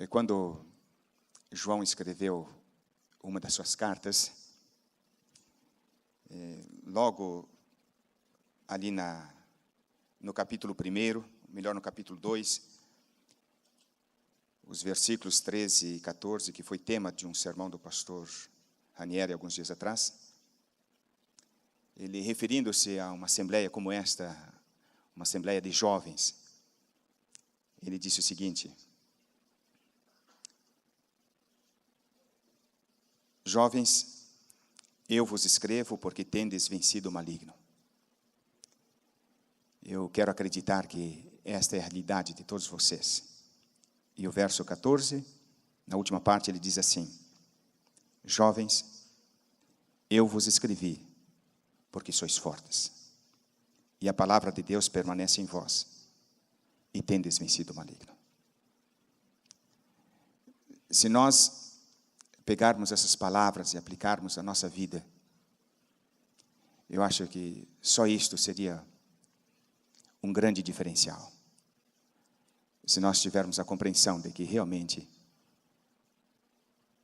Quando João escreveu uma das suas cartas, logo ali no capítulo 1, melhor no capítulo 2, os versículos 13 e 14, que foi tema de um sermão do pastor Ranieri alguns dias atrás, ele, referindo-se a uma assembleia como esta, uma assembleia de jovens, ele disse o seguinte: jovens, eu vos escrevo porque tendes vencido o maligno. Eu quero acreditar que esta é a realidade de todos vocês. E o verso 14, na última parte, ele diz assim: jovens, eu vos escrevi porque sois fortes, e a palavra de Deus permanece em vós, e tendes vencido o maligno. Se nós pegarmos essas palavras e aplicarmos à nossa vida, eu acho que só isto seria um grande diferencial. Se nós tivermos a compreensão de que realmente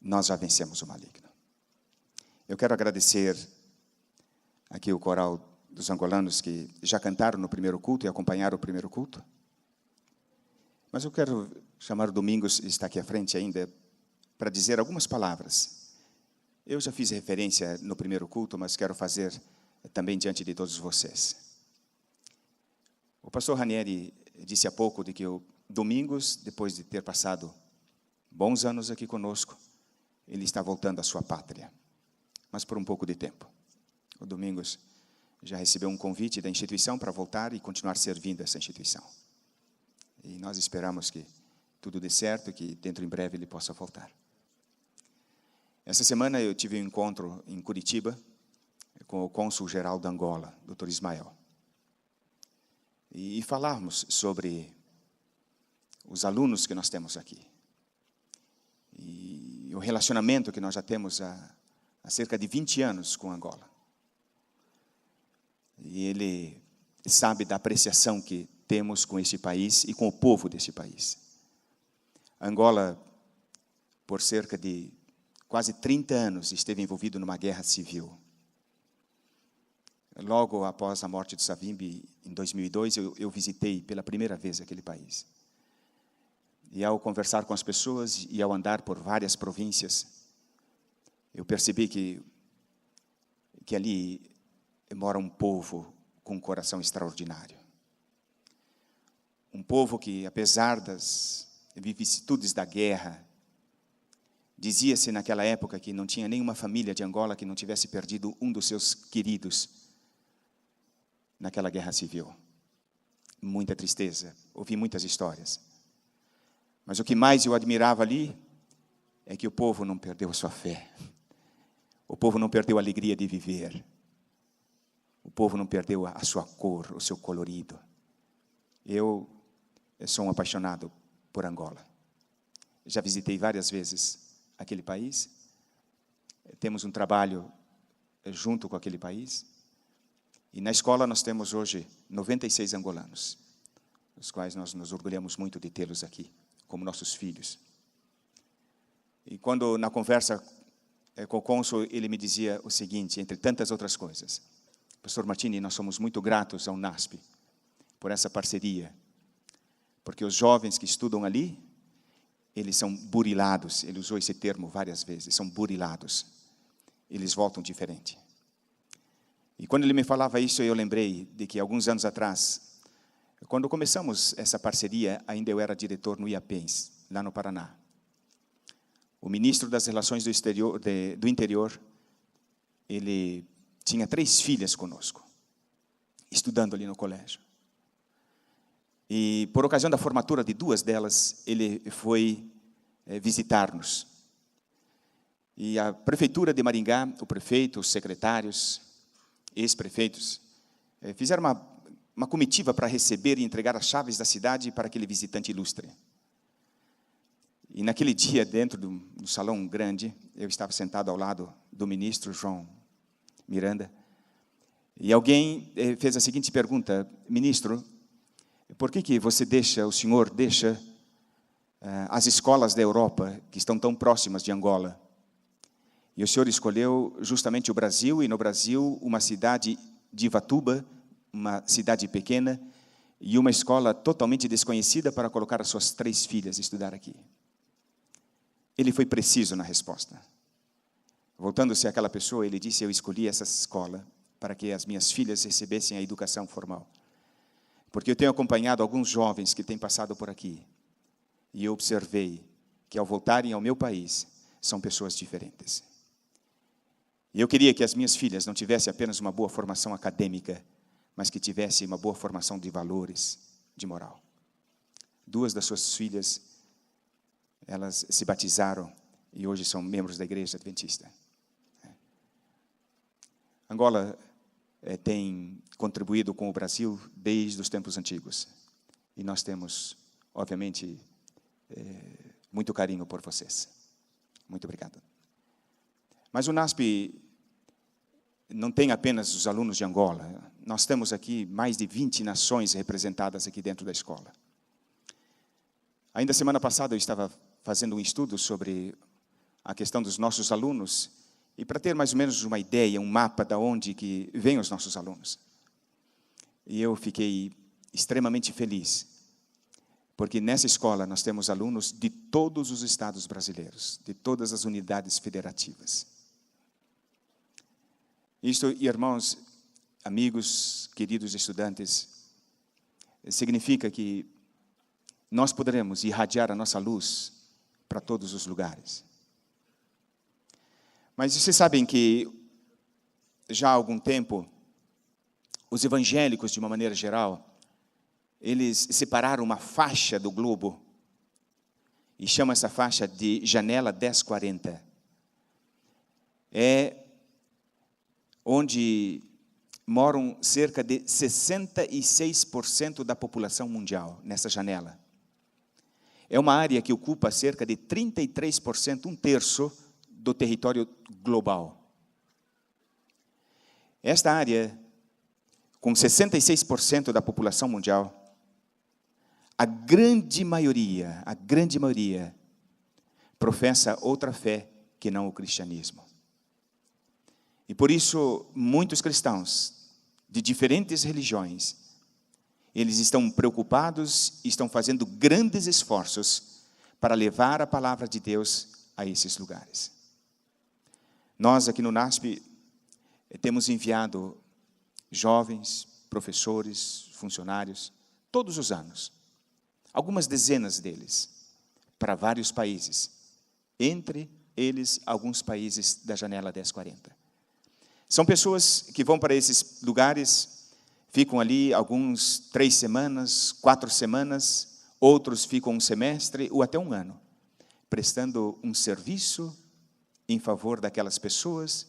nós já vencemos o maligno. Eu quero agradecer aqui o coral dos angolanos que já cantaram no primeiro culto e acompanharam o primeiro culto. Mas eu quero chamar o Domingos, está aqui à frente ainda, para dizer algumas palavras. Eu já fiz referência no primeiro culto, mas quero fazer também diante de todos vocês. O pastor Ranieri disse há pouco de que o Domingos, depois de ter passado bons anos aqui conosco, ele está voltando à sua pátria, mas por um pouco de tempo. O Domingos já recebeu um convite da instituição para voltar e continuar servindo essa instituição. E nós esperamos que tudo dê certo e que dentro em breve ele possa voltar. Essa semana eu tive um encontro em Curitiba com o cônsul-geral da Angola, Dr. Ismael. E falarmos sobre os alunos que nós temos aqui. E o relacionamento que nós já temos há cerca de 20 anos com Angola. E ele sabe da apreciação que temos com este país e com o povo deste país. Angola, por cerca de quase 30 anos, esteve envolvido numa guerra civil. Logo após a morte de Savimbi, em 2002, eu visitei pela primeira vez aquele país. E ao conversar com as pessoas e ao andar por várias províncias, eu percebi que ali mora um povo com um coração extraordinário. Um povo que, apesar das vicissitudes da guerra, dizia-se naquela época que não tinha nenhuma família de Angola que não tivesse perdido um dos seus queridos naquela guerra civil. Muita tristeza, ouvi muitas histórias. Mas o que mais eu admirava ali é que o povo não perdeu a sua fé. O povo não perdeu a alegria de viver. O povo não perdeu a sua cor, o seu colorido. Eu sou um apaixonado por Angola. Já visitei várias vezes aquele país. Temos um trabalho junto com aquele país. E na escola nós temos hoje 96 angolanos, os quais nós nos orgulhamos muito de tê-los aqui, como nossos filhos. E quando na conversa com o cônsul, ele me dizia o seguinte, entre tantas outras coisas: Pastor Martini, nós somos muito gratos ao NASP por essa parceria, porque os jovens que estudam ali, eles são burilados, ele usou esse termo várias vezes, são burilados, eles voltam diferente. E quando ele me falava isso, eu lembrei de que alguns anos atrás, quando começamos essa parceria, ainda eu era diretor no IAPENS, lá no Paraná. O ministro das Relações do Interior, ele tinha 3 filhas conosco, estudando ali no colégio. E por ocasião da formatura de 2 delas, ele foi visitar-nos. E a prefeitura de Maringá, o prefeito, os secretários, ex-prefeitos, fizeram uma comitiva para receber e entregar as chaves da cidade para aquele visitante ilustre. E naquele dia, dentro do salão grande, eu estava sentado ao lado do ministro João Miranda, e alguém fez a seguinte pergunta: ministro, por que o senhor deixa as escolas da Europa, que estão tão próximas de Angola. E o Senhor escolheu justamente o Brasil, e no Brasil uma cidade de Ivatuba, uma cidade pequena, e uma escola totalmente desconhecida para colocar as suas 3 filhas a estudar aqui. Ele foi preciso na resposta. Voltando-se àquela pessoa, ele disse: eu escolhi essa escola para que as minhas filhas recebessem a educação formal. Porque eu tenho acompanhado alguns jovens que têm passado por aqui, e eu observei que ao voltarem ao meu país, são pessoas diferentes. E eu queria que as minhas filhas não tivessem apenas uma boa formação acadêmica, mas que tivessem uma boa formação de valores, de moral. 2 das suas filhas, elas se batizaram e hoje são membros da Igreja Adventista. Angola tem contribuído com o Brasil desde os tempos antigos. E nós temos, obviamente, muito carinho por vocês. Muito obrigado. Mas o NASP não tem apenas os alunos de Angola. Nós temos aqui mais de 20 nações representadas aqui dentro da escola. Ainda semana passada eu estava fazendo um estudo sobre a questão dos nossos alunos, e para ter mais ou menos uma ideia, um mapa de onde que vêm os nossos alunos. E eu fiquei extremamente feliz, porque nessa escola nós temos alunos de todos os estados brasileiros, de todas as unidades federativas. Isto, irmãos, amigos, queridos estudantes, significa que nós poderemos irradiar a nossa luz para todos os lugares. Mas vocês sabem que, já há algum tempo, os evangélicos, de uma maneira geral, eles separaram uma faixa do globo, e chamam essa faixa de Janela 1040. É onde moram cerca de 66% da população mundial, nessa janela. É uma área que ocupa cerca de 33%, 1/3 do território global. Esta área, com 66% da população mundial, a grande maioria, professa outra fé que não o cristianismo. E por isso, muitos cristãos de diferentes religiões, eles estão preocupados e estão fazendo grandes esforços para levar a palavra de Deus a esses lugares. Nós aqui no NASP temos enviado jovens, professores, funcionários, todos os anos, algumas dezenas deles, para vários países, entre eles alguns países da Janela 1040. São pessoas que vão para esses lugares, ficam ali alguns 3 semanas, 4 semanas, outros ficam 1 semestre ou até 1 ano, prestando um serviço em favor daquelas pessoas,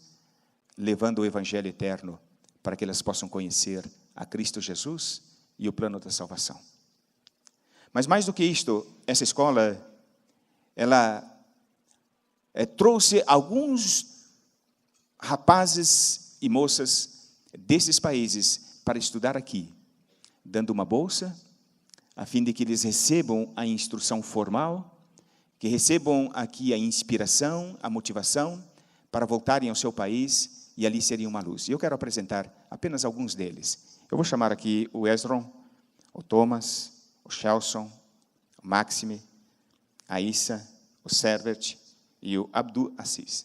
levando o Evangelho eterno para que elas possam conhecer a Cristo Jesus e o plano da salvação. Mas mais do que isto, essa escola, ela trouxe alguns rapazes e moças desses países para estudar aqui, dando uma bolsa, a fim de que eles recebam a instrução formal, que recebam aqui a inspiração, a motivação, para voltarem ao seu país e ali serem uma luz. E eu quero apresentar apenas alguns deles. Eu vou chamar aqui o Esdron, o Thomas, o Shelson, o Maxime, a Issa, o Servet e o Abdu Assis,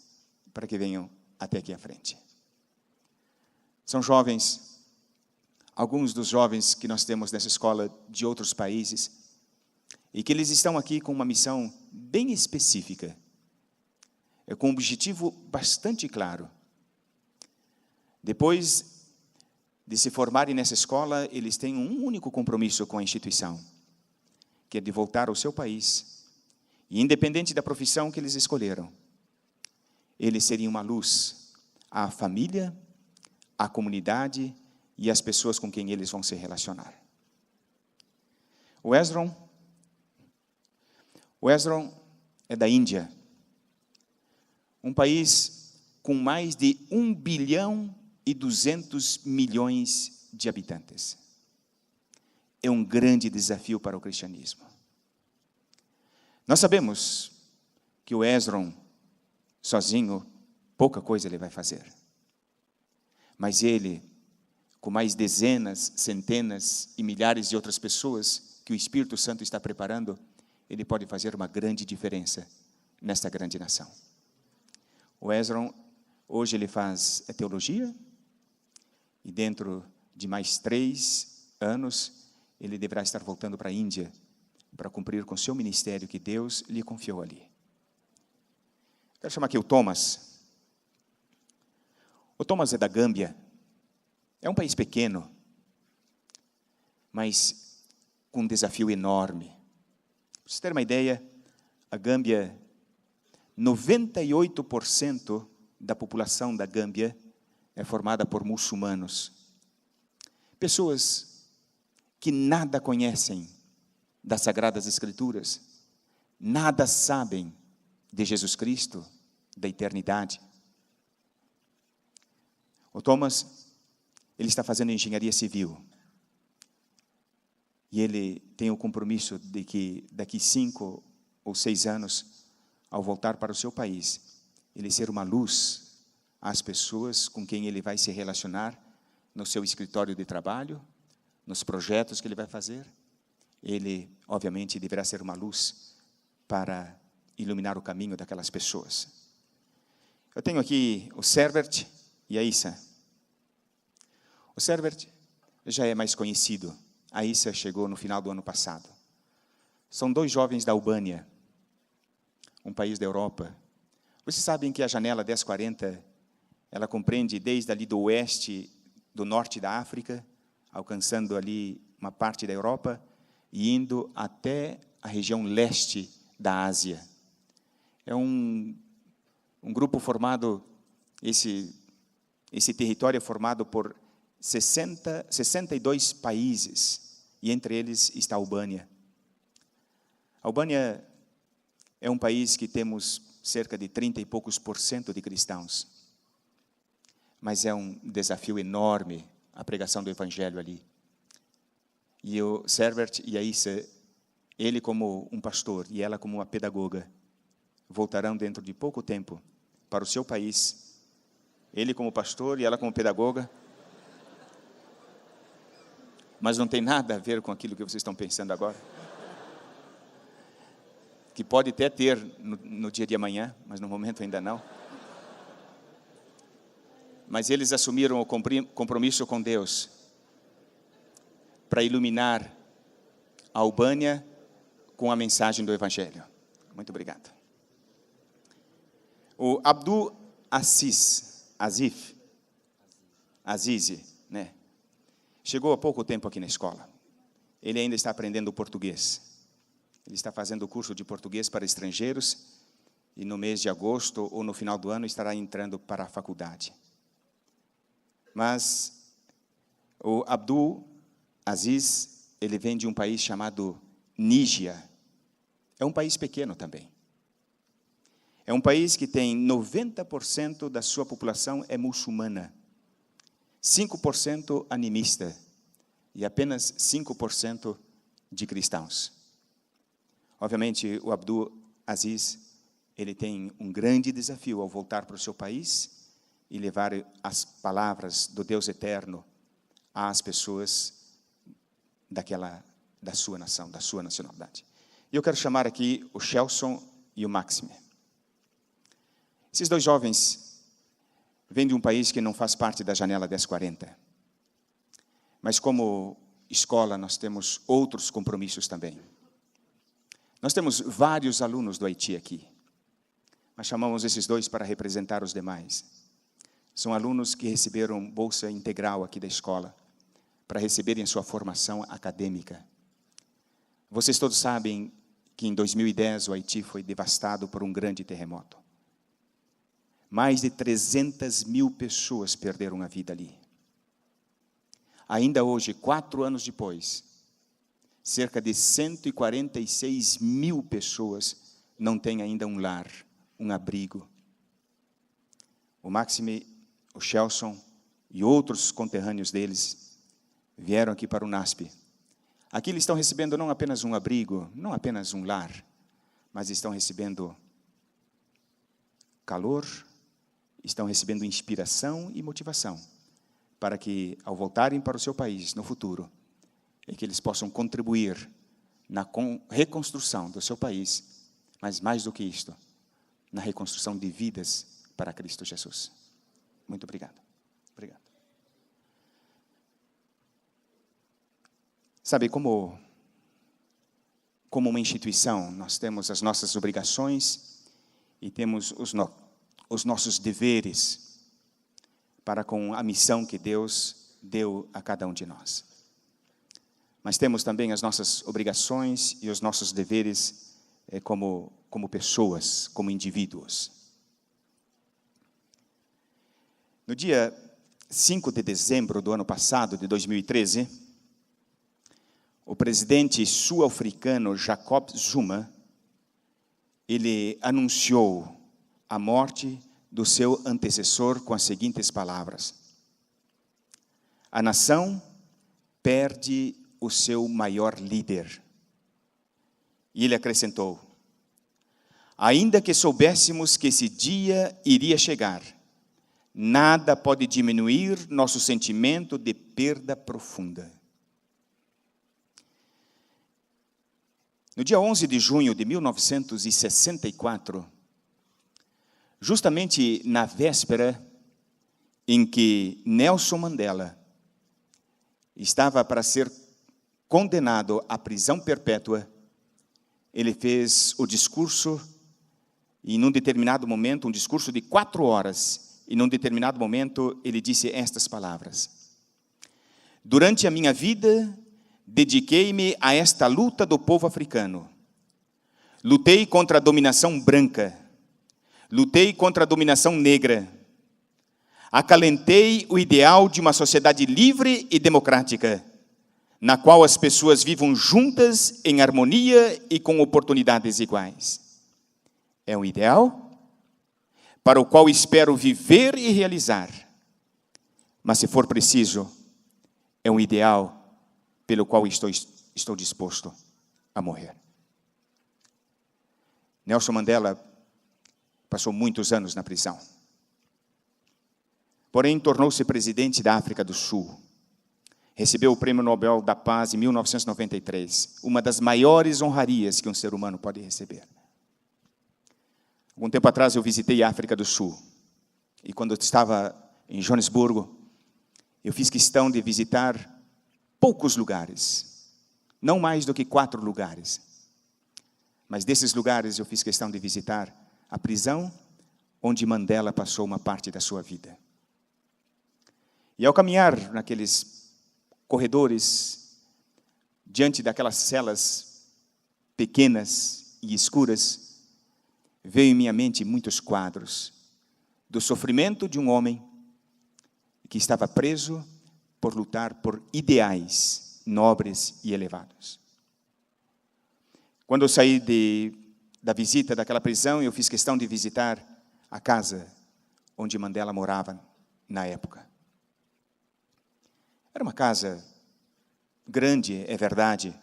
para que venham até aqui à frente. São jovens, alguns dos jovens que nós temos nessa escola de outros países, e que eles estão aqui com uma missão bem específica, com um objetivo bastante claro. Depois de se formarem nessa escola, eles têm um único compromisso com a instituição, que é de voltar ao seu país, e independente da profissão que eles escolheram, eles seriam uma luz à família, à comunidade e às pessoas com quem eles vão se relacionar. O Esdron é da Índia, um país com mais de 1,2 bilhão de habitantes. É um grande desafio para o cristianismo. Nós sabemos que o Esdron, sozinho, pouca coisa ele vai fazer. Mas ele, com mais dezenas, centenas e milhares de outras pessoas que o Espírito Santo está preparando, ele pode fazer uma grande diferença nesta grande nação. O Esdron, hoje ele faz teologia, e dentro de mais 3 anos, ele deverá estar voltando para a Índia, para cumprir com o seu ministério que Deus lhe confiou ali. Quero chamar aqui o Thomas. O Thomas é da Gâmbia. É um país pequeno, mas com um desafio enorme. Para vocês terem uma ideia, a Gâmbia, 98% da população da Gâmbia é formada por muçulmanos. Pessoas que nada conhecem das Sagradas Escrituras, nada sabem de Jesus Cristo, da eternidade. O Thomas, ele está fazendo engenharia civil. E ele tem o compromisso de que daqui 5 ou 6 anos, ao voltar para o seu país, ele ser uma luz às pessoas com quem ele vai se relacionar no seu escritório de trabalho, nos projetos que ele vai fazer. Ele, obviamente, deverá ser uma luz para iluminar o caminho daquelas pessoas. Eu tenho aqui o Servert e a Issa. O Servert já é mais conhecido. A Issa chegou no final do ano passado. São 2 jovens da Albânia, um país da Europa. Vocês sabem que a janela 1040, ela compreende desde ali do oeste, do norte da África, alcançando ali uma parte da Europa e indo até a região leste da Ásia. É um grupo formado, esse território é formado por 62 países, e entre eles está a Albânia. A Albânia é um país que temos cerca de 30 e poucos % de cristãos, mas é um desafio enorme a pregação do Evangelho ali. E o Servert e a Issa, ele como um pastor e ela como uma pedagoga, voltarão dentro de pouco tempo para o seu país, ele como pastor e ela como pedagoga, mas não tem nada a ver com aquilo que vocês estão pensando agora, que pode até ter no dia de amanhã, mas no momento ainda não. Mas eles assumiram o compromisso com Deus para iluminar a Albânia com a mensagem do Evangelho. Muito obrigado. O Abdul Aziz, né? Chegou há pouco tempo aqui na escola. Ele ainda está aprendendo português. Ele está fazendo o curso de português para estrangeiros e no mês de agosto ou no final do ano estará entrando para a faculdade. Mas o Abdul Aziz, ele vem de um país chamado Níger. É um país pequeno também. É um país que tem 90% da sua população é muçulmana, 5% animista e apenas 5% de cristãos. Obviamente, o Abdul Aziz, ele tem um grande desafio ao voltar para o seu país e levar as palavras do Deus eterno às pessoas da sua nação, da sua nacionalidade. E eu quero chamar aqui o Shelson e o Maxime. Esses 2 jovens vêm de um país que não faz parte da janela 1040. Mas como escola, nós temos outros compromissos também. Nós temos vários alunos do Haiti aqui. Nós chamamos esses 2 para representar os demais. São alunos que receberam bolsa integral aqui da escola, para receberem a sua formação acadêmica. Vocês todos sabem que em 2010 o Haiti foi devastado por um grande terremoto. Mais de 300.000 pessoas perderam a vida ali. Ainda hoje, 4 anos depois, cerca de 146.000 pessoas não têm ainda um lar, um abrigo. O Maxime, o Shelson e outros conterrâneos deles vieram aqui para o NASP. Aqui eles estão recebendo não apenas um abrigo, não apenas um lar, mas estão recebendo calor, estão recebendo inspiração e motivação para que, ao voltarem para o seu país no futuro, que eles possam contribuir na reconstrução do seu país, mas mais do que isto, na reconstrução de vidas para Cristo Jesus. Muito obrigado. Obrigado. Sabe, como uma instituição, nós temos as nossas obrigações e temos os nossos deveres para com a missão que Deus deu a cada um de nós. Mas temos também as nossas obrigações e os nossos deveres como pessoas, como indivíduos. No dia 5 de dezembro do ano passado, de 2013, o presidente sul-africano Jacob Zuma, ele anunciou a morte do seu antecessor com as seguintes palavras: a nação perde o seu maior líder. E ele acrescentou: ainda que soubéssemos que esse dia iria chegar, nada pode diminuir nosso sentimento de perda profunda. No dia 11 de junho de 1964, justamente na véspera em que Nelson Mandela estava para ser condenado à prisão perpétua, ele fez o discurso, e num determinado momento, um discurso de 4 horas, e num determinado momento ele disse estas palavras: durante a minha vida, dediquei-me a esta luta do povo africano. Lutei contra a dominação branca. Lutei contra a dominação negra. Acalentei o ideal de uma sociedade livre e democrática, na qual as pessoas vivam juntas em harmonia e com oportunidades iguais. É um ideal para o qual espero viver e realizar. Mas, se for preciso, é um ideal pelo qual estou disposto a morrer. Nelson Mandela passou muitos anos na prisão. Porém, tornou-se presidente da África do Sul. Recebeu o Prêmio Nobel da Paz em 1993, uma das maiores honrarias que um ser humano pode receber. Algum tempo atrás eu visitei a África do Sul, e quando eu estava em Joanesburgo, eu fiz questão de visitar poucos lugares, não mais do que 4 lugares. Mas desses lugares eu fiz questão de visitar a prisão onde Mandela passou uma parte da sua vida. E ao caminhar naqueles corredores, diante daquelas celas pequenas e escuras, veio em minha mente muitos quadros do sofrimento de um homem que estava preso por lutar por ideais nobres e elevados. Quando eu saí da visita daquela prisão, eu fiz questão de visitar a casa onde Mandela morava na época. Era uma casa grande, é verdade,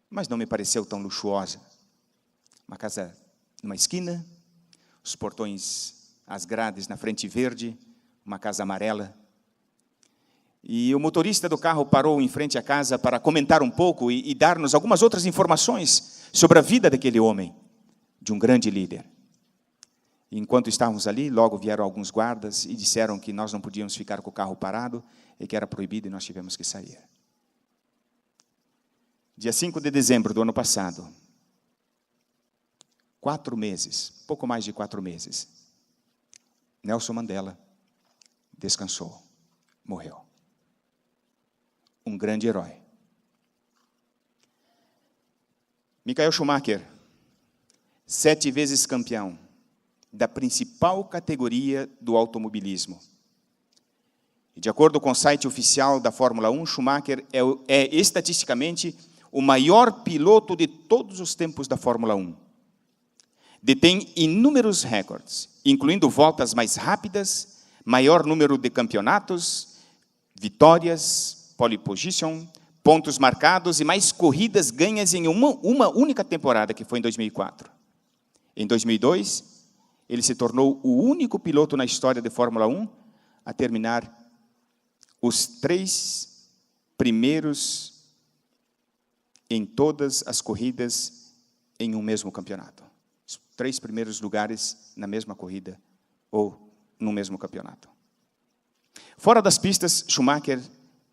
mas não me pareceu tão luxuosa. Uma casa numa esquina, os portões, as grades na frente verde, uma casa amarela. E o motorista do carro parou em frente à casa para comentar um pouco e dar-nos algumas outras informações sobre a vida daquele homem, de um grande líder. E enquanto estávamos ali, logo vieram alguns guardas e disseram que nós não podíamos ficar com o carro parado e que era proibido e nós tivemos que sair. Dia 5 de dezembro do ano passado, 4 meses, pouco mais de 4 meses, Nelson Mandela descansou, morreu. Um grande herói. Michael Schumacher, 7 vezes campeão da principal categoria do automobilismo. E de acordo com o site oficial da Fórmula 1, Schumacher é estatisticamente o maior piloto de todos os tempos da Fórmula 1. Detém inúmeros recordes, incluindo voltas mais rápidas, maior número de campeonatos, vitórias, pole position, pontos marcados e mais corridas ganhas em uma única temporada, que foi em 2004. Em 2002, ele se tornou o único piloto na história de Fórmula 1 a terminar os 3 primeiros em todas as corridas em um mesmo campeonato. Os 3 primeiros lugares na mesma corrida ou no mesmo campeonato. Fora das pistas, Schumacher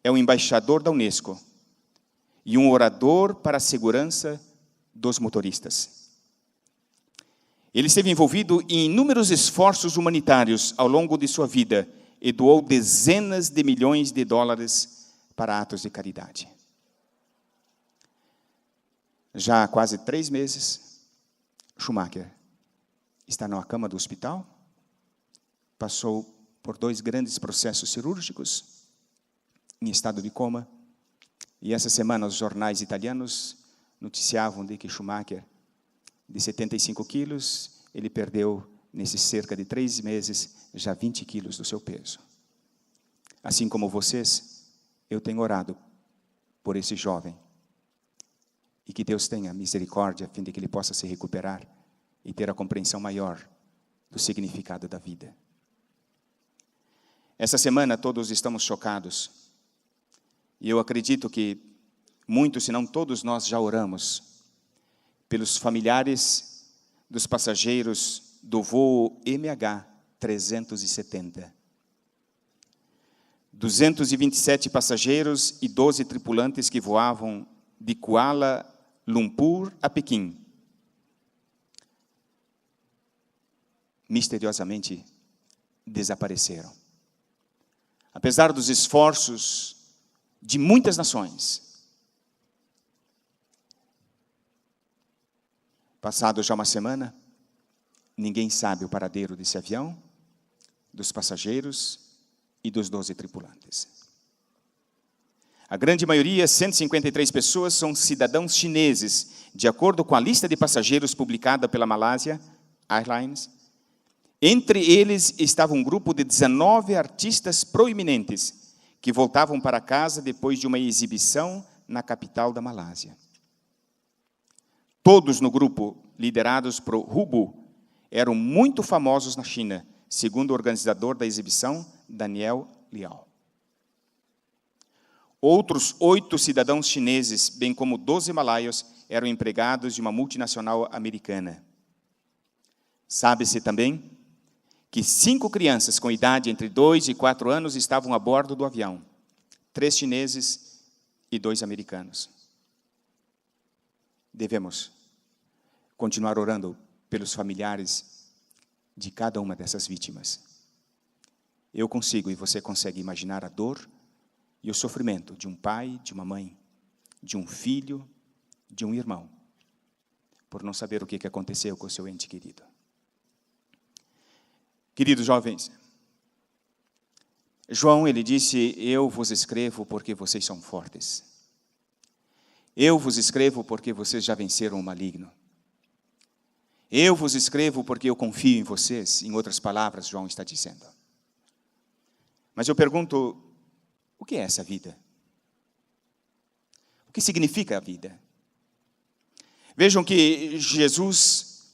é um embaixador da Unesco e um orador para a segurança dos motoristas. Ele esteve envolvido em inúmeros esforços humanitários ao longo de sua vida e doou dezenas de milhões de dólares para atos de caridade. Já há quase 3 meses, Schumacher está na cama do hospital, passou por 2 grandes processos cirúrgicos, em estado de coma, e essa semana os jornais italianos noticiavam de que Schumacher, de 75 quilos, ele perdeu, nesses cerca de 3 meses, já 20 quilos do seu peso. Assim como vocês, eu tenho orado por esse jovem, e que Deus tenha misericórdia, a fim de que ele possa se recuperar e ter a compreensão maior do significado da vida. Essa semana todos estamos chocados, e eu acredito que muitos, se não todos nós, já oramos pelos familiares dos passageiros do voo MH370. 227 passageiros e 12 tripulantes que voavam de Kuala Lumpur a Pequim. Misteriosamente desapareceram. Apesar dos esforços de muitas nações, passado já uma semana, ninguém sabe o paradeiro desse avião, dos passageiros e dos 12 tripulantes. A grande maioria, 153 pessoas, são cidadãos chineses, de acordo com a lista de passageiros publicada pela Malaysia Airlines. Entre eles estava um grupo de 19 artistas proeminentes que voltavam para casa depois de uma exibição na capital da Malásia. Todos no grupo, liderados por Hubu, eram muito famosos na China, segundo o organizador da exibição, Daniel Liao. Outros 8 cidadãos chineses, bem como 12 malaios, eram empregados de uma multinacional americana. Sabe-se também que 5 crianças com idade entre 2 e 4 anos estavam a bordo do avião. 3 chineses e 2 americanos. Devemos continuar orando pelos familiares de cada uma dessas vítimas. Eu consigo e você consegue imaginar a dor e o sofrimento de um pai, de uma mãe, de um filho, de um irmão, por não saber o que aconteceu com o seu ente querido. Queridos jovens, João, ele disse, eu vos escrevo porque vocês são fortes. Eu vos escrevo porque vocês já venceram o maligno. Eu vos escrevo porque eu confio em vocês. Em outras palavras, João está dizendo. Mas eu pergunto, o que é essa vida? O que significa a vida? Vejam que Jesus,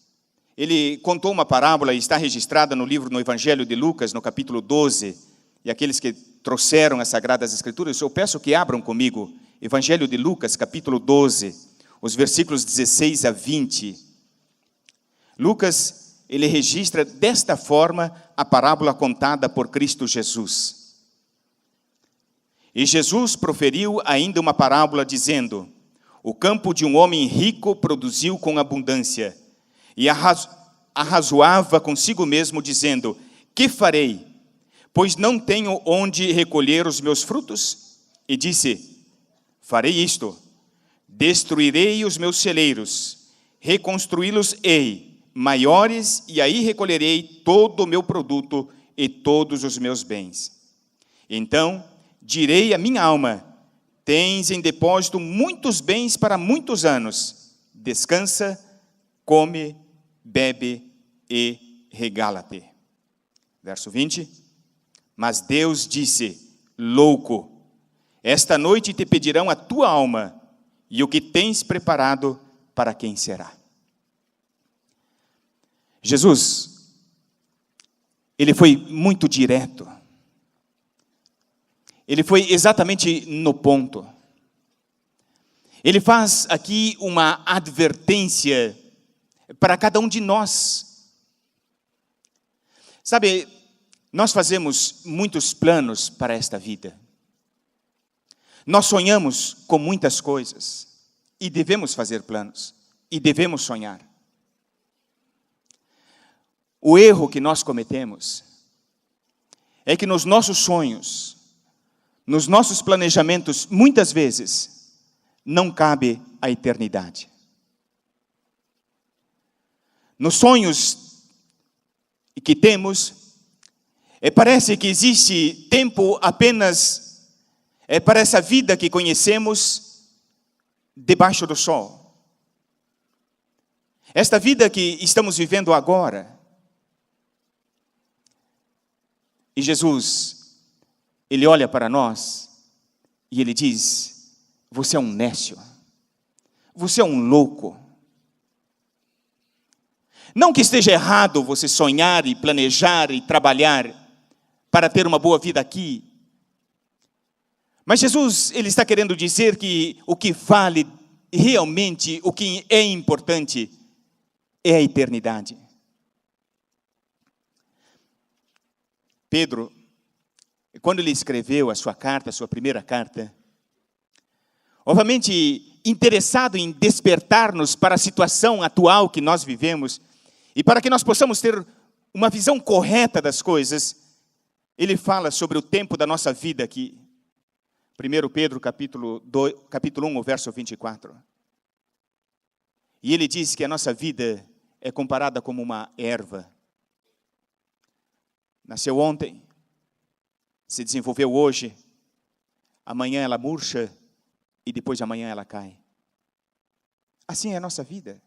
ele contou uma parábola e está registrada no Evangelho de Lucas, no capítulo 12. E aqueles que trouxeram as Sagradas Escrituras, eu peço que abram comigo, Evangelho de Lucas, capítulo 12, os versículos 16 a 20. Lucas, ele registra desta forma a parábola contada por Cristo Jesus. E Jesus proferiu ainda uma parábola dizendo, o campo de um homem rico produziu com abundância, e arrazoava consigo mesmo, dizendo, que farei? Pois não tenho onde recolher os meus frutos? E disse, farei isto, destruirei os meus celeiros, reconstruí-los-ei, maiores, e aí recolherei todo o meu produto e todos os meus bens. Então, direi à minha alma, tens em depósito muitos bens para muitos anos, descansa, come, bebe e regala-te. Verso 20, mas Deus disse, louco, esta noite te pedirão a tua alma, e o que tens preparado, para quem será? Jesus, ele foi muito direto. Ele foi exatamente no ponto. Ele faz aqui uma advertência para cada um de nós. Sabe, nós fazemos muitos planos para esta vida. Nós sonhamos com muitas coisas. E devemos fazer planos. E devemos sonhar. O erro que nós cometemos é que nos nossos sonhos, nos nossos planejamentos, muitas vezes, não cabe a eternidade. Nos sonhos que temos, parece que existe tempo apenas para essa vida que conhecemos debaixo do sol. Esta vida que estamos vivendo agora. E Jesus, ele olha para nós e ele diz: você é um nécio, você é um louco. Não que esteja errado você sonhar e planejar e trabalhar para ter uma boa vida aqui. Mas Jesus, ele está querendo dizer que o que vale realmente, o que é importante, é a eternidade. Pedro, quando ele escreveu a sua carta, a sua primeira carta, obviamente interessado em despertar-nos para a situação atual que nós vivemos, e para que nós possamos ter uma visão correta das coisas, ele fala sobre o tempo da nossa vida aqui. 1 Pedro capítulo 1, verso 24. E ele diz que a nossa vida é comparada como uma erva. Nasceu ontem, se desenvolveu hoje, amanhã ela murcha e depois de amanhã ela cai. Assim é a nossa vida.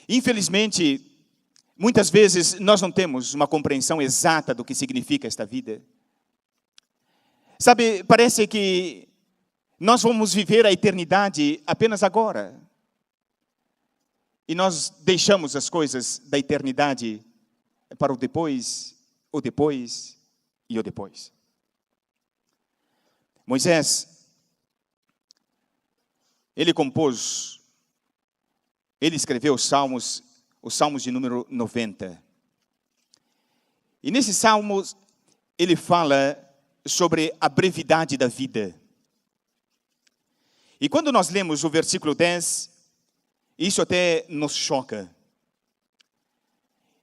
Infelizmente, muitas vezes nós não temos uma compreensão exata do que significa esta vida. Sabe, parece que nós vamos viver a eternidade apenas agora. E nós deixamos as coisas da eternidade para o depois e o depois. Moisés, ele escreveu os salmos de número 90. E nesses salmos, ele fala sobre a brevidade da vida. E quando nós lemos o versículo 10, isso até nos choca.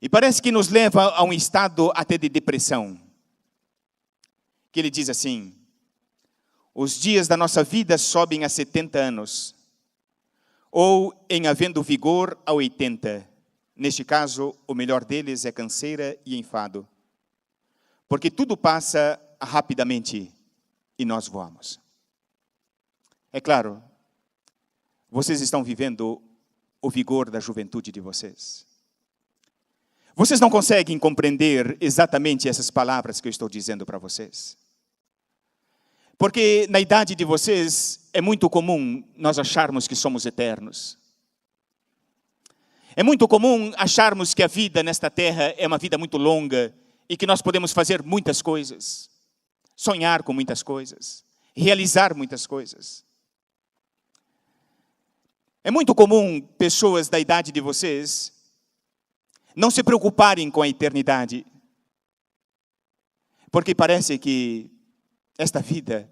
E parece que nos leva a um estado até de depressão. Que ele diz assim: os dias da nossa vida sobem a 70 anos, ou em havendo vigor a 80. Neste caso, o melhor deles é canseira e enfado. Porque tudo passa rapidamente e nós voamos. É claro, vocês estão vivendo o vigor da juventude de vocês. Vocês não conseguem compreender exatamente essas palavras que eu estou dizendo para vocês. Porque na idade de vocês é muito comum nós acharmos que somos eternos. É muito comum acharmos que a vida nesta terra é uma vida muito longa e que nós podemos fazer muitas coisas, sonhar com muitas coisas, realizar muitas coisas. É muito comum pessoas da idade de vocês não se preocuparem com a eternidade, porque parece que esta vida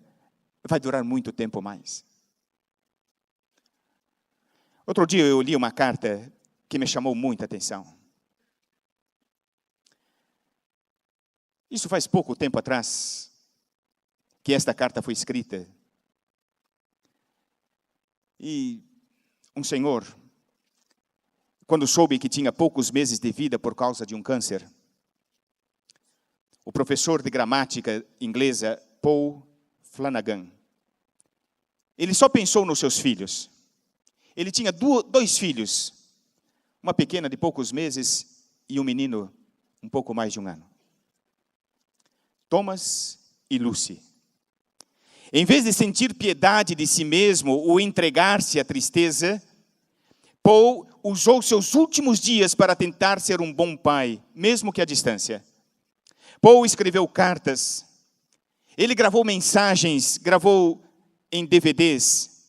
vai durar muito tempo mais. Outro dia eu li uma carta que me chamou muita atenção. Isso faz pouco tempo atrás que esta carta foi escrita. E um senhor, quando soube que tinha poucos meses de vida por causa de um câncer, o professor de gramática inglesa, Paul Flanagan, ele só pensou nos seus filhos. Ele tinha dois filhos, uma pequena de poucos meses e um menino um pouco mais de um ano. Thomas e Lucy. Em vez de sentir piedade de si mesmo ou entregar-se à tristeza, Paul usou seus últimos dias para tentar ser um bom pai, mesmo que à distância. Paul escreveu cartas, ele gravou mensagens, gravou em DVDs,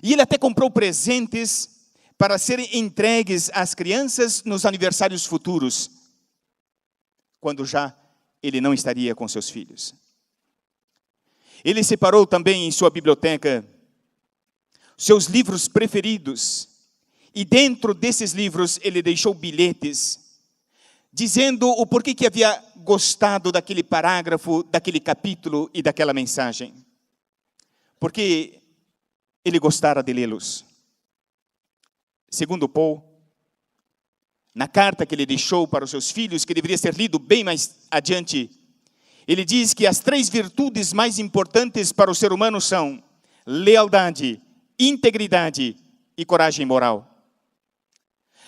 e ele até comprou presentes para serem entregues às crianças nos aniversários futuros, quando já ele não estaria com seus filhos. Ele separou também em sua biblioteca seus livros preferidos, e dentro desses livros ele deixou bilhetes, dizendo o porquê que havia gostado daquele parágrafo, daquele capítulo e daquela mensagem. Porque ele gostara de lê-los. Segundo Paul, na carta que ele deixou para os seus filhos, que deveria ser lido bem mais adiante, ele diz que as 3 virtudes mais importantes para o ser humano são lealdade, integridade e coragem moral.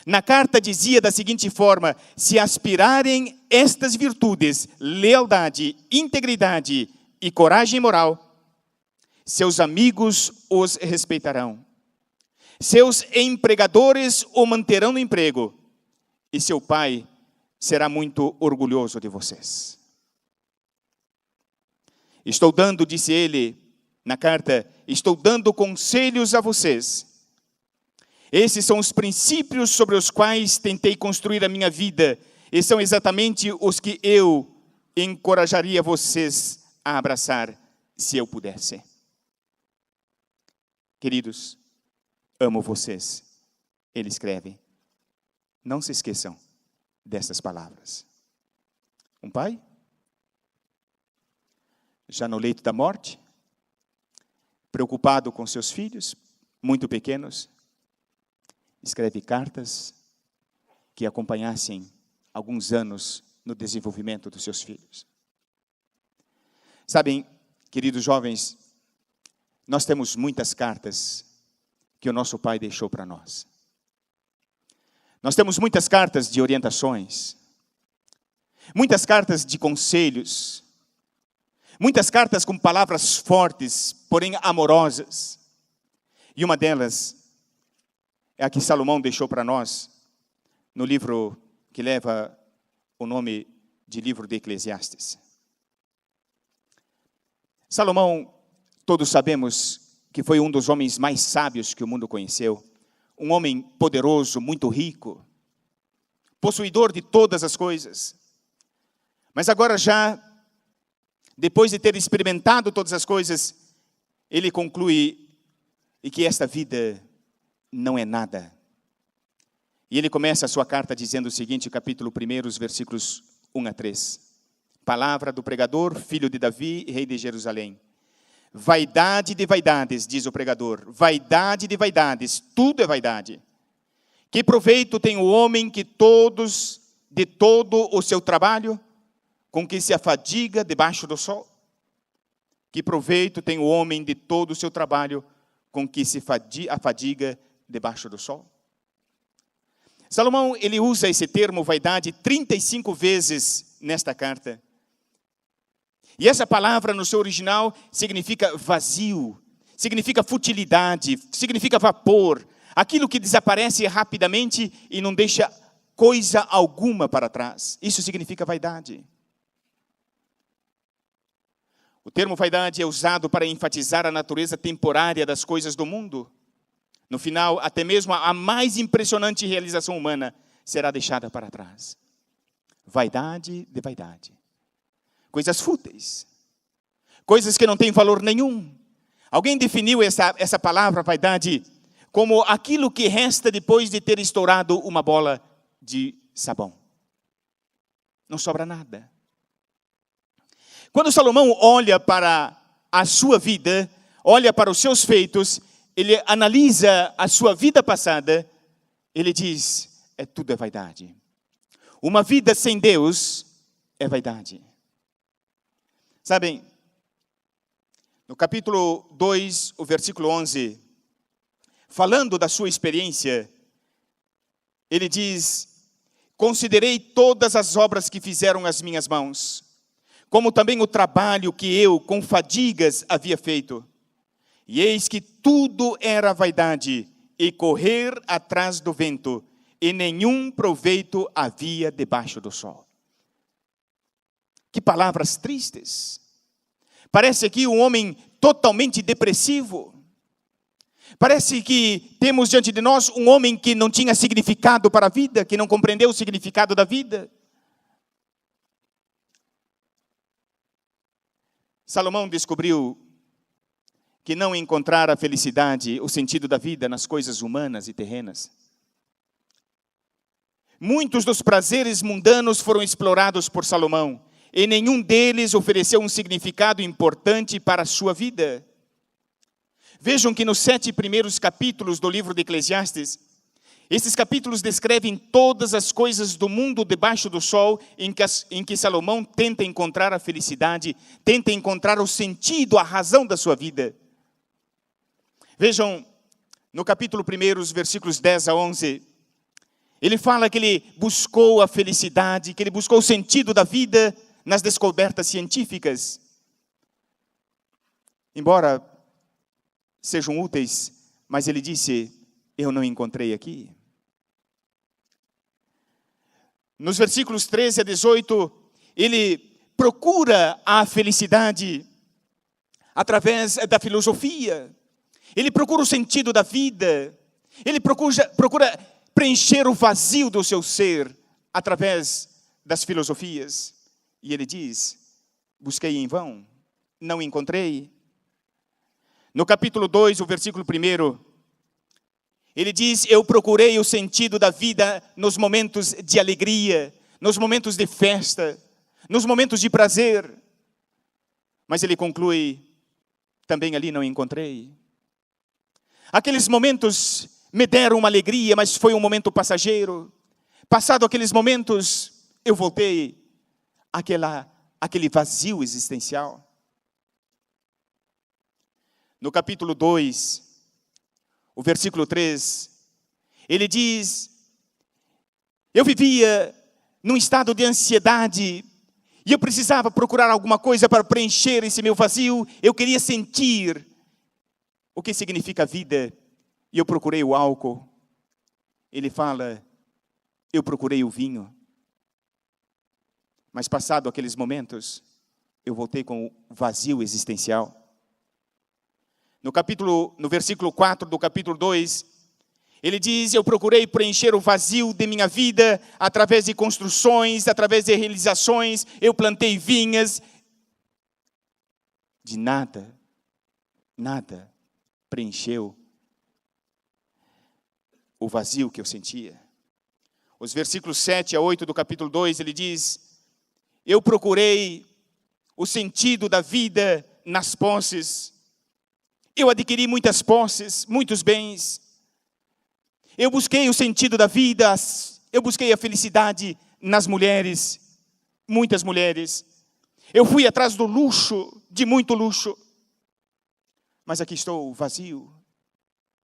Na carta dizia da seguinte forma: se aspirarem estas virtudes, lealdade, integridade e coragem moral, seus amigos os respeitarão. Seus empregadores o manterão no emprego, e seu pai será muito orgulhoso de vocês. Estou dando, disse ele na carta, estou dando conselhos a vocês. Esses são os princípios sobre os quais tentei construir a minha vida, e são exatamente os que eu encorajaria vocês a abraçar, se eu pudesse. Queridos, amo vocês, ele escreve. Não se esqueçam dessas palavras. Um pai, já no leito da morte, preocupado com seus filhos, muito pequenos, escreve cartas que acompanhassem alguns anos no desenvolvimento dos seus filhos. Sabem, queridos jovens, nós temos muitas cartas que o nosso pai deixou para nós. Nós temos muitas cartas de orientações, muitas cartas de conselhos, muitas cartas com palavras fortes, porém amorosas. E uma delas é a que Salomão deixou para nós no livro que leva o nome de livro de Eclesiastes. Salomão, todos sabemos que foi um dos homens mais sábios que o mundo conheceu. Um homem poderoso, muito rico, possuidor de todas as coisas. Mas agora já, depois de ter experimentado todas as coisas, ele conclui que esta vida não é nada. E ele começa a sua carta dizendo o seguinte, capítulo 1, os versículos 1 a 3. Palavra do pregador, filho de Davi, rei de Jerusalém. Vaidade de vaidades, diz o pregador, vaidade de vaidades, tudo é vaidade. Que proveito tem o homem de todo o seu trabalho, com que se afadiga debaixo do sol? Que proveito tem o homem de todo o seu trabalho, com que se afadiga debaixo do sol? Salomão, ele usa esse termo vaidade 35 vezes nesta carta. E essa palavra no seu original significa vazio, significa futilidade, significa vapor, aquilo que desaparece rapidamente e não deixa coisa alguma para trás. Isso significa vaidade. O termo vaidade é usado para enfatizar a natureza temporária das coisas do mundo. No final, até mesmo a mais impressionante realização humana será deixada para trás. Vaidade de vaidade. Coisas fúteis. Coisas que não têm valor nenhum. Alguém definiu essa palavra vaidade como aquilo que resta depois de ter estourado uma bola de sabão. Não sobra nada. Quando Salomão olha para a sua vida, olha para os seus feitos, ele analisa a sua vida passada, ele diz, tudo é vaidade. Uma vida sem Deus é vaidade. Sabem, no capítulo 2, o versículo 11, falando da sua experiência, ele diz, considerei todas as obras que fizeram as minhas mãos, como também o trabalho que eu, com fadigas, havia feito. E eis que tudo era vaidade e correr atrás do vento, e nenhum proveito havia debaixo do sol. Que palavras tristes. Parece aqui um homem totalmente depressivo. Parece que temos diante de nós um homem que não tinha significado para a vida, que não compreendeu o significado da vida. Salomão descobriu que não encontrar a felicidade, o sentido da vida nas coisas humanas e terrenas. Muitos dos prazeres mundanos foram explorados por Salomão, e nenhum deles ofereceu um significado importante para a sua vida. Vejam que nos 7 primeiros capítulos do livro de Eclesiastes, esses capítulos descrevem todas as coisas do mundo debaixo do sol em que Salomão tenta encontrar a felicidade, tenta encontrar o sentido, a razão da sua vida. Vejam, no capítulo 1, os versículos 10 a 11, ele fala que ele buscou a felicidade, que ele buscou o sentido da vida nas descobertas científicas. Embora sejam úteis, mas ele disse, eu não encontrei aqui. Nos versículos 13 a 18, ele procura a felicidade através da filosofia. Ele procura o sentido da vida. Ele procura preencher o vazio do seu ser através das filosofias. E ele diz, busquei em vão, não encontrei. No capítulo 2, o versículo 1, ele diz, eu procurei o sentido da vida nos momentos de alegria, nos momentos de festa, nos momentos de prazer. Mas ele conclui, também ali não encontrei. Aqueles momentos me deram uma alegria, mas foi um momento passageiro. Passado aqueles momentos, eu voltei àquele vazio existencial. No capítulo 2, o versículo 3, ele diz, eu vivia num estado de ansiedade, e eu precisava procurar alguma coisa para preencher esse meu vazio, eu queria sentir o que significa vida, e eu procurei o álcool. Ele fala, eu procurei o vinho. Mas passado aqueles momentos, eu voltei com o vazio existencial. No versículo 4 do capítulo 2, ele diz, eu procurei preencher o vazio de minha vida através de construções, através de realizações, eu plantei vinhas. De nada preencheu o vazio que eu sentia. Os versículos 7 a 8 do capítulo 2, ele diz, eu procurei o sentido da vida nas posses. Eu adquiri muitas posses, muitos bens. Eu busquei o sentido da vida, eu busquei a felicidade nas mulheres, muitas mulheres. Eu fui atrás do luxo, de muito luxo. Mas aqui estou vazio,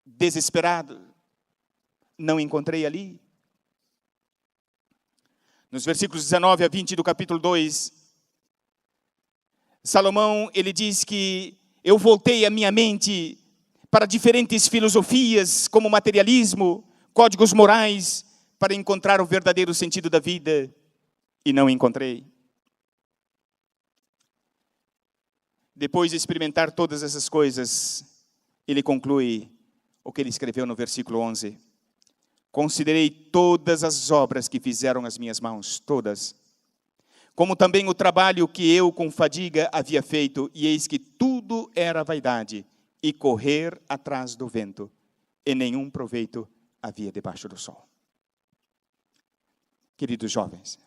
desesperado. Não encontrei ali. Nos versículos 19 a 20 do capítulo 2, Salomão, ele diz que eu voltei a minha mente para diferentes filosofias, como materialismo, códigos morais, para encontrar o verdadeiro sentido da vida, e não encontrei. Depois de experimentar todas essas coisas, ele conclui o que ele escreveu no versículo 11. Considerei todas as obras que fizeram as minhas mãos, todas, como também o trabalho que eu com fadiga havia feito, e eis que tudo era vaidade, e correr atrás do vento, e nenhum proveito havia debaixo do sol. Queridos jovens,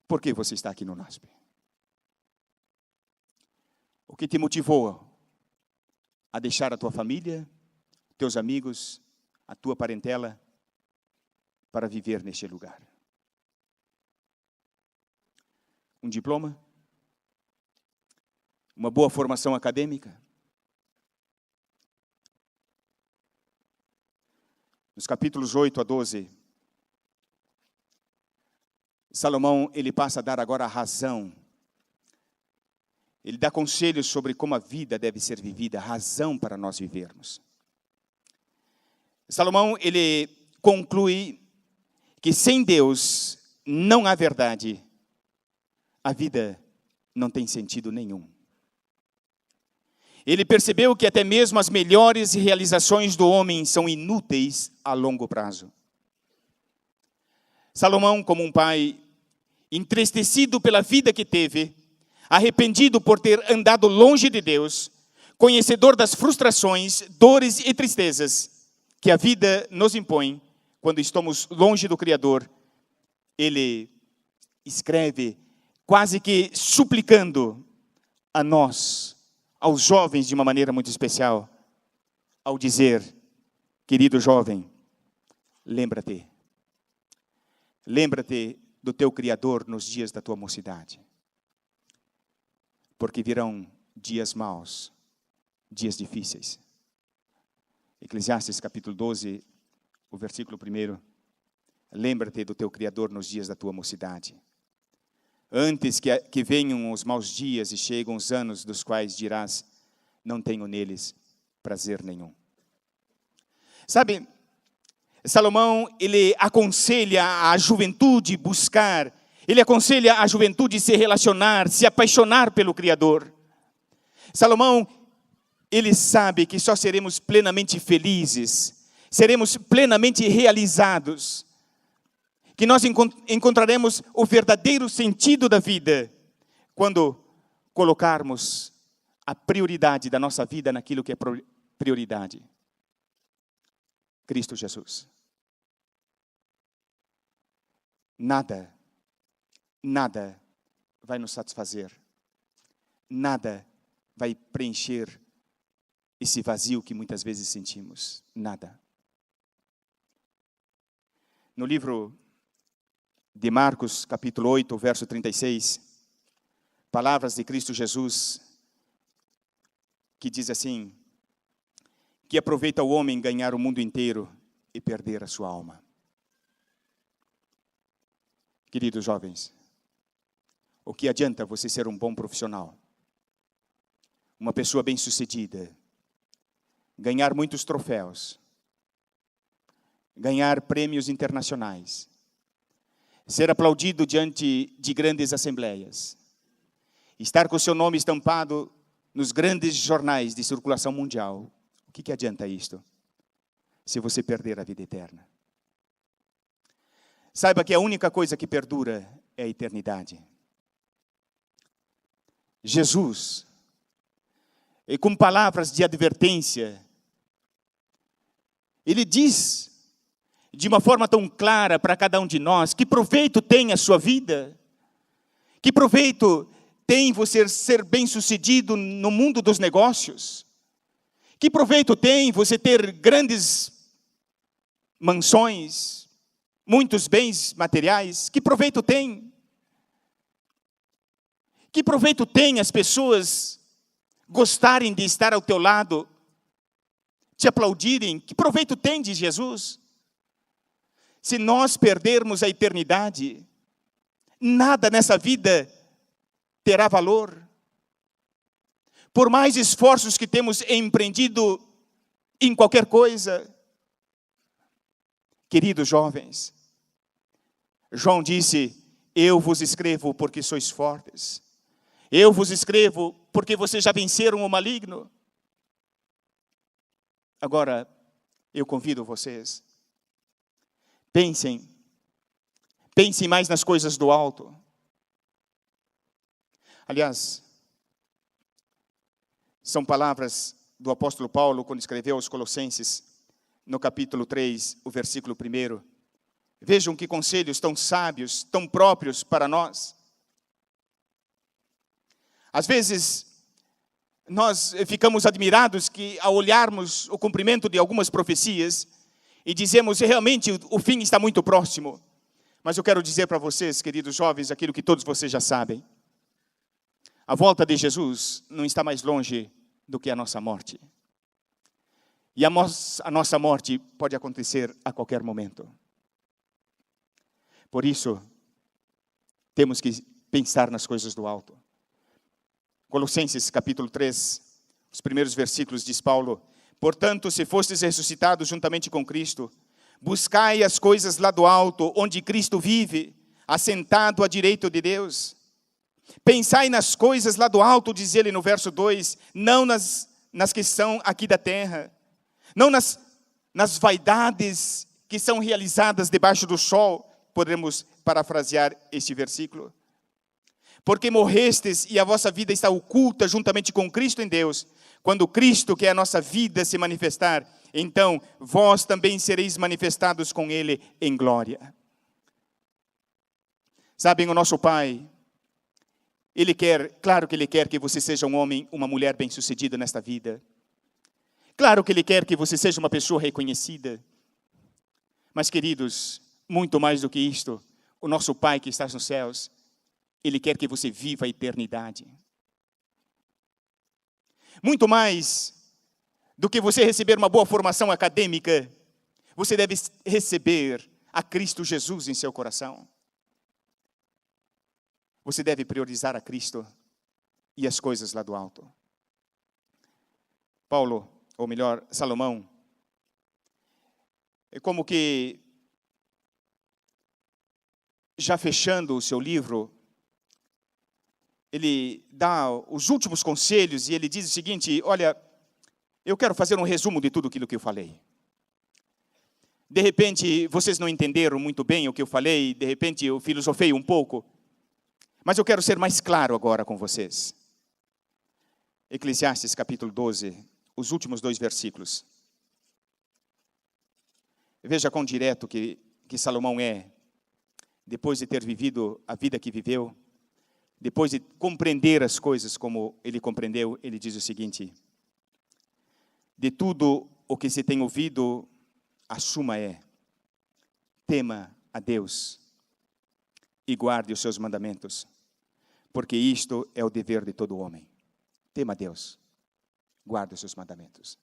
por que você está aqui no NASP? O que te motivou a deixar a tua família, teus amigos, a tua parentela, para viver neste lugar? Um diploma? Uma boa formação acadêmica? Nos capítulos 8 a 12, Salomão, ele passa a dar agora a razão. Ele dá conselhos sobre como a vida deve ser vivida, a razão para nós vivermos. Salomão, ele conclui que sem Deus não há verdade. A vida não tem sentido nenhum. Ele percebeu que até mesmo as melhores realizações do homem são inúteis a longo prazo. Salomão, como um pai entristecido pela vida que teve, arrependido por ter andado longe de Deus, conhecedor das frustrações, dores e tristezas que a vida nos impõe quando estamos longe do Criador, ele escreve quase que suplicando a nós, aos jovens de uma maneira muito especial, ao dizer: querido jovem, lembra-te do teu Criador nos dias da tua mocidade, porque virão dias maus, dias difíceis. Eclesiastes capítulo 12, o versículo 1, lembra-te do teu Criador nos dias da tua mocidade, antes que venham os maus dias e chegam os anos dos quais dirás: não tenho neles prazer nenhum. Sabe, Salomão, ele aconselha a juventude buscar, ele aconselha a juventude se relacionar, se apaixonar pelo Criador. Salomão, ele sabe que só seremos plenamente felizes, seremos plenamente realizados, que nós encontraremos o verdadeiro sentido da vida quando colocarmos a prioridade da nossa vida naquilo que é prioridade: Cristo Jesus. Nada vai nos satisfazer, nada vai preencher esse vazio que muitas vezes sentimos, nada. No livro de Marcos, capítulo 8, verso 36, palavras de Cristo Jesus, que diz assim: que aproveita o homem ganhar o mundo inteiro e perder a sua alma. Queridos jovens, o que adianta você ser um bom profissional, uma pessoa bem-sucedida, ganhar muitos troféus, ganhar prêmios internacionais, ser aplaudido diante de grandes assembleias, estar com o seu nome estampado nos grandes jornais de circulação mundial? O que adianta isto, se você perder a vida eterna? Saiba que a única coisa que perdura é a eternidade. Jesus, e com palavras de advertência, ele diz de uma forma tão clara para cada um de nós: que proveito tem a sua vida? Que proveito tem você ser bem-sucedido no mundo dos negócios? Que proveito tem você ter grandes mansões, muitos bens materiais? Que proveito tem? Que proveito tem as pessoas gostarem de estar ao teu lado, te aplaudirem? Que proveito tem de Jesus? Se nós perdermos a eternidade, nada nessa vida terá valor. Por mais esforços que temos empreendido em qualquer coisa. Queridos jovens, João disse: eu vos escrevo porque sois fortes. Eu vos escrevo porque vocês já venceram o maligno. Agora, eu convido vocês, pensem mais nas coisas do alto. Aliás, são palavras do apóstolo Paulo quando escreveu aos Colossenses, no capítulo 3, o versículo 1. Vejam que conselhos tão sábios, tão próprios para nós. Às vezes, nós ficamos admirados que, ao olharmos o cumprimento de algumas profecias, e dizemos: realmente o fim está muito próximo. Mas eu quero dizer para vocês, queridos jovens, aquilo que todos vocês já sabem: a volta de Jesus não está mais longe do que a nossa morte. E a nossa morte pode acontecer a qualquer momento. Por isso, temos que pensar nas coisas do alto. Colossenses capítulo 3, os primeiros versículos, diz Paulo: Portanto, se fostes ressuscitados juntamente com Cristo, buscai as coisas lá do alto, onde Cristo vive, assentado à direita de Deus. Pensai nas coisas lá do alto, diz ele no verso 2, não nas que são aqui da terra, não nas vaidades que são realizadas debaixo do sol, podemos parafrasear este versículo. Porque morrestes e a vossa vida está oculta juntamente com Cristo em Deus. Quando Cristo, que é a nossa vida, se manifestar, então vós também sereis manifestados com Ele em glória. Sabem, o nosso Pai, Ele quer, claro que Ele quer que você seja um homem, uma mulher bem-sucedida nesta vida. Claro que Ele quer que você seja uma pessoa reconhecida. Mas, queridos, muito mais do que isto, o nosso Pai que está nos céus, Ele quer que você viva a eternidade. Muito mais do que você receber uma boa formação acadêmica, você deve receber a Cristo Jesus em seu coração. Você deve priorizar a Cristo e as coisas lá do alto. Paulo, ou melhor, Salomão, é como que, já fechando o seu livro, ele dá os últimos conselhos e ele diz o seguinte: olha, eu quero fazer um resumo de tudo aquilo que eu falei. De repente, vocês não entenderam muito bem o que eu falei, de repente eu filosofei um pouco, mas eu quero ser mais claro agora com vocês. Eclesiastes capítulo 12, os últimos 2 versículos. Veja quão direto que Salomão é, depois de ter vivido a vida que viveu, depois de compreender as coisas como ele compreendeu, ele diz o seguinte: de tudo o que se tem ouvido, a suma é: tema a Deus e guarde os seus mandamentos, porque isto é o dever de todo homem. Tema a Deus, guarde os seus mandamentos.